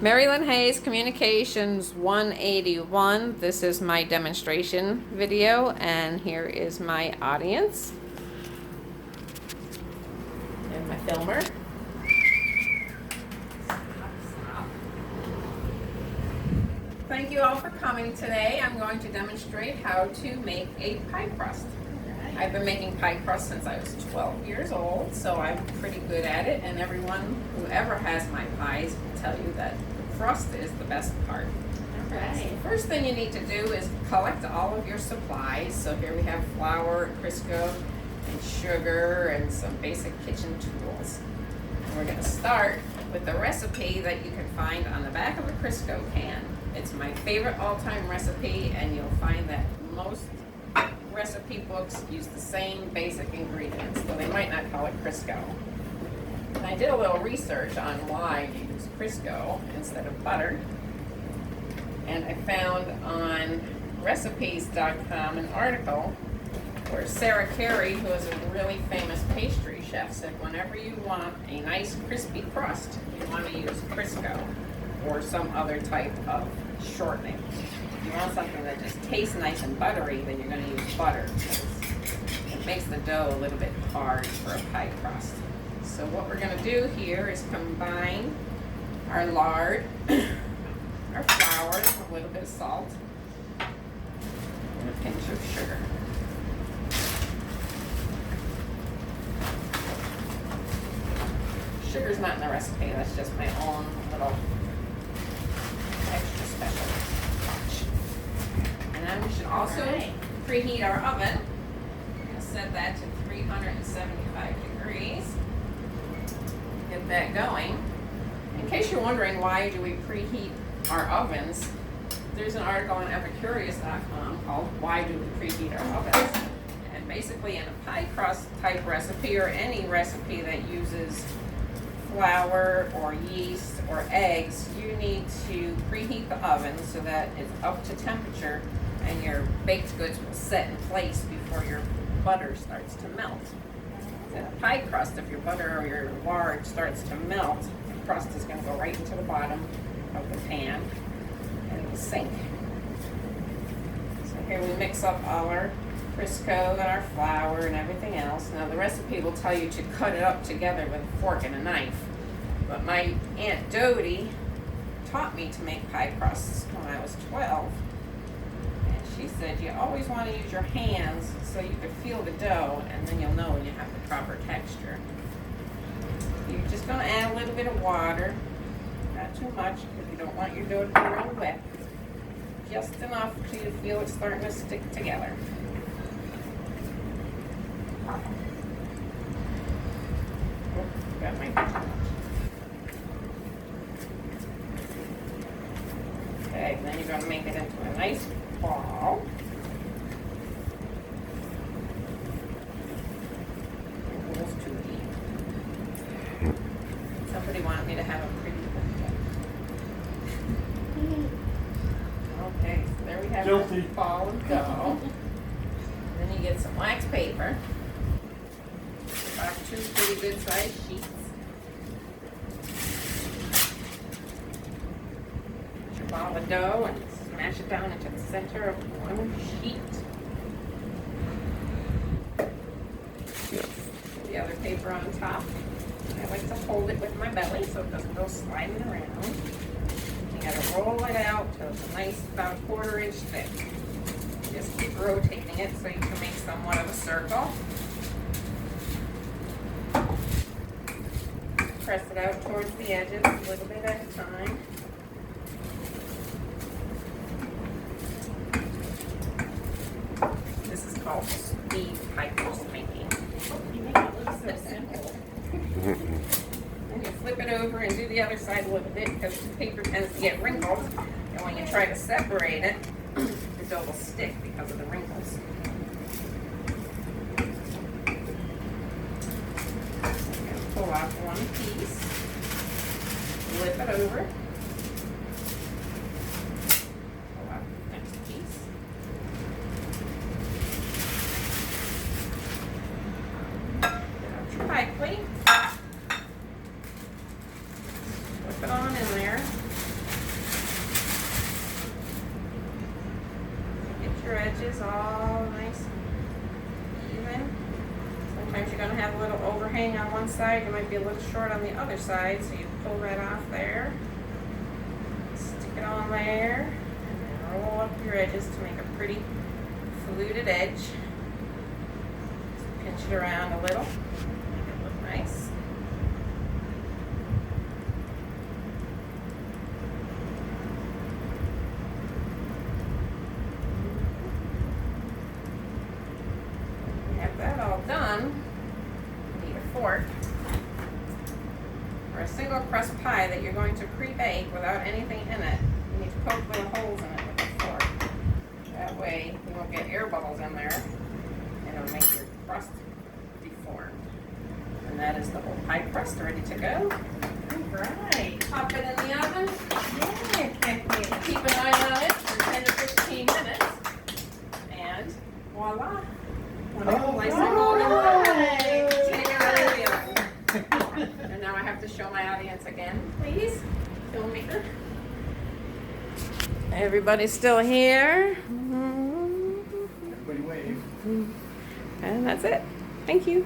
Marilyn Hayes Communications 181. This is my demonstration video, and here is my audience and my filmer. Thank you all for coming today. I'm going to demonstrate how to make a pie crust. I've been making pie crust since I was 12 years old, so I'm pretty good at it, and everyone who ever has my pies will tell you that the crust is the best part. Right. So the first thing you need to do is collect all of your supplies. So here we have flour, Crisco, and sugar, and some basic kitchen tools. And we're going to start with the recipe that you can find on the back of a Crisco can. It's my favorite all-time recipe, and you'll find that most recipe books use the same basic ingredients, though they might not call it Crisco. And I did a little research on why you use Crisco instead of butter, and I found on recipes.com an article where Sarah Carey, who is a really famous pastry chef, said whenever you want a nice crispy crust, you want to use Crisco or some other type of shortening. If you want something that just tastes nice and buttery, then you're going to use butter, because it makes the dough a little bit hard for a pie crust. So what we're going to do here is combine our lard, our flour, a little bit of salt, and a pinch of sugar. Sugar's not in the recipe, that's just my own little extra special touch. And then we should also preheat our oven. We're going to set that to 375 degrees. Get that going. In case you're wondering why do we preheat our ovens, there's an article on epicurious.com called Why Do We Preheat Our Ovens? And basically in a pie crust type recipe, or any recipe that uses flour or yeast or eggs, you need to preheat the oven so that it's up to temperature and your baked goods will set in place before your butter starts to melt. In a pie crust, if your butter or your lard starts to melt, the crust is going to go right into the bottom of the pan and it will sink. So here we mix up all our Crisco and our flour and everything else. Now the recipe will tell you to cut it up together with a fork and a knife. But my Aunt Dodie taught me to make pie crusts when I was 12. And she said you always want to use your hands so you can feel the dough, and then you'll know when you have the proper texture. You're just going to add a little bit of water, not too much because you don't want your dough to be real wet. Just enough till you feel it's starting to stick together. Got my okay, then you're going to make it into a nice ball. Almost too deep. Somebody wanted me to have a pretty okay, so there we have Guilty. a ball of dough. Then you get some wax paper. About 2 pretty good sized sheets. Put your ball of dough and smash it down into the center of one sheet. Put the other paper on top. I like to hold it with my belly so it doesn't go sliding around. You gotta roll it out till it's a nice, about 1/4 inch thick. Just keep rotating it so you can make somewhat of a circle. Press it out towards the edges a little bit at a time. This is called speed pie crust making. You make it look so simple. And you flip it over and do the other side a little bit because the paper tends to get wrinkled. And when you try to separate it, the dough will stick because of the wrinkles. Pull off one piece, flip it over, pull out the next piece, get out your pie plate, flip it on in there, edges all nice and even. Sometimes you're gonna have a little overhang on one side, you might be a little short on the other side, so you pull that off there. Stick it on there, and then roll up your edges to make a pretty fluted edge. Just pinch it around a little, make it look nice. Have that all done, you need a fork or a single crust pie that you're going to pre-bake without anything in it. You need to poke little holes in it with a fork. That way you won't get air bubbles in there and it'll make your crust deformed. And that is the whole pie crust ready to go. Right. Pop it in the oven. Yeah. Keep an eye on it for 10 to 15 minutes. And voila. Wonderful, nice and golden brown. Take it out of the oven. And now I have to show my audience again, please. Filmmaker. Everybody's still here. Everybody wave. And that's it. Thank you.